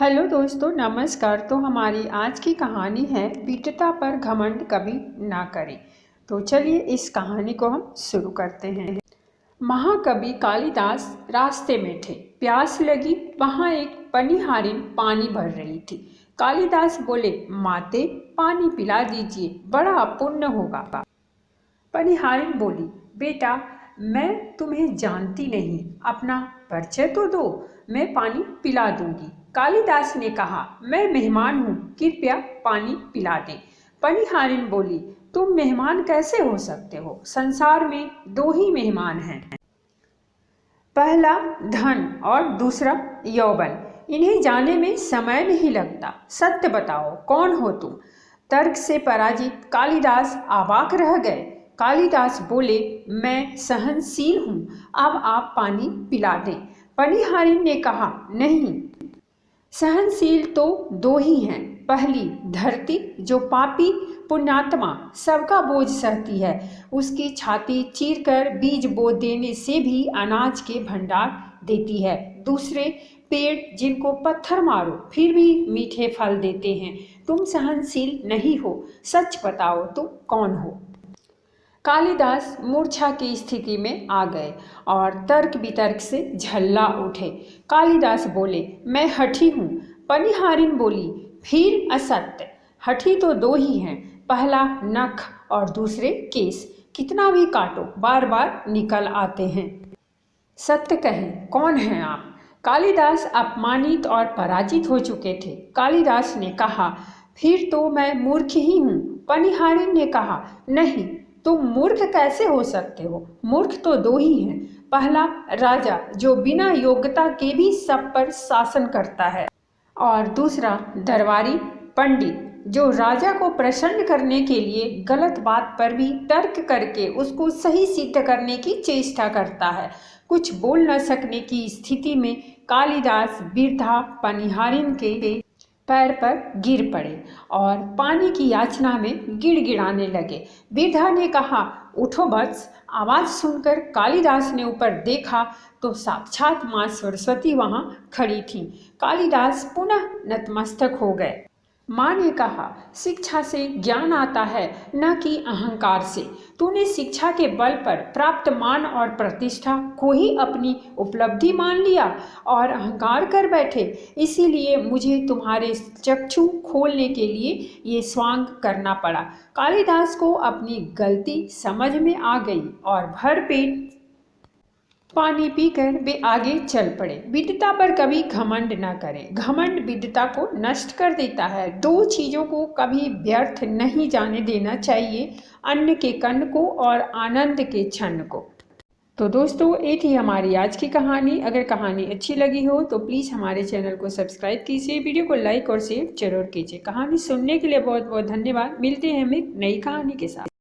Hello दोस्तों, नमस्कार। तो हमारी आज की कहानी है विद्वता पर घमंड कभी ना करें। तो चलिए इस कहानी को हम शुरू करते हैं। महाकवि कालिदास रास्ते में थे। प्यास लगी, वहाँ एक पनिहारिन पानी भर रही थी। कालिदास बोले, माते पानी पिला दीजिए, बड़ा पुण्य होगा। पनिहारिन बोली, बेटा मैं तुम्हें जानती नहीं, अपना परिचय तो दो, मैं पानी पिला दूंगी। कालिदास ने कहा, मैं मेहमान हूँ, कृपया पानी पिला दें। पनिहारिन बोली, तुम मेहमान कैसे हो सकते हो? संसार में दो ही मेहमान हैं, पहला धन और दूसरा यौवन। इन्हें जाने में समय नहीं लगता। सत्य बताओ, कौन हो तुम? तर्क से पराजित कालिदास अवाक रह गए। कालिदास बोले, मैं सहनशील हूँ, अब आप पानी पिला दें। पनिहारिन ने कहा, नहीं, सहनशील तो दो ही हैं। पहली धरती, जो पापी पुण्यात्मा सबका बोझ सहती है, उसकी छाती चीरकर बीज बो देने से भी अनाज के भंडार देती है। दूसरे पेड़, जिनको पत्थर मारो फिर भी मीठे फल देते हैं। तुम सहनशील नहीं हो, सच बताओ तुम कौन हो? कालिदास मूर्छा की स्थिति में आ गए और तर्क वितर्क से झल्ला उठे। कालिदास बोले, मैं हठी हूँ। पनिहारिन बोली, फिर असत्य। हठी तो दो ही हैं, पहला नख और दूसरे केस। कितना भी काटो बार बार निकल आते हैं। सत्य कहें, कौन हैं आप? कालिदास अपमानित और पराजित हो चुके थे। कालिदास ने कहा, फिर तो मैं मूर्ख ही हूँ। पनिहारिन ने कहा, नहीं, तुम मूर्ख कैसे हो सकते हो? मूर्ख तो दो ही हैं, पहला राजा, जो बिना योग्यता के भी सब पर शासन करता है, और दूसरा दरबारी पंडित, जो राजा को प्रसन्न करने के लिए गलत बात पर भी तर्क करके उसको सही सिद्ध करने की चेष्टा करता है। कुछ बोल न सकने की स्थिति में कालिदास वृद्धा पनिहारिन के पैर पर गिर पड़े और पानी की याचना में गिड़गिड़ाने लगे। वृद्धा ने कहा, उठो वत्स। आवाज सुनकर कालिदास ने ऊपर देखा तो साक्षात माँ सरस्वती वहां खड़ी थीं। कालिदास पुनः नतमस्तक हो गए। माँ ने कहा, शिक्षा से ज्ञान आता है, न कि अहंकार से। तूने शिक्षा के बल पर प्राप्त मान और प्रतिष्ठा को ही अपनी उपलब्धि मान लिया और अहंकार कर बैठे। इसीलिए मुझे तुम्हारे चक्षु खोलने के लिए ये स्वांग करना पड़ा। कालिदास को अपनी गलती समझ में आ गई और भरपेट पानी पीकर वे आगे चल पड़े। विद्वता पर कभी घमंड न करें। घमंड विद्वता को नष्ट कर देता है। दो चीज़ों को कभी व्यर्थ नहीं जाने देना चाहिए, अन्न के कण को और आनंद के क्षण को। तो दोस्तों, ये थी हमारी आज की कहानी। अगर कहानी अच्छी लगी हो तो प्लीज़ हमारे चैनल को सब्सक्राइब कीजिए, वीडियो को लाइक और शेयर जरूर कीजिए। कहानी सुनने के लिए बहुत बहुत धन्यवाद। मिलते हैं हम एक नई कहानी के साथ।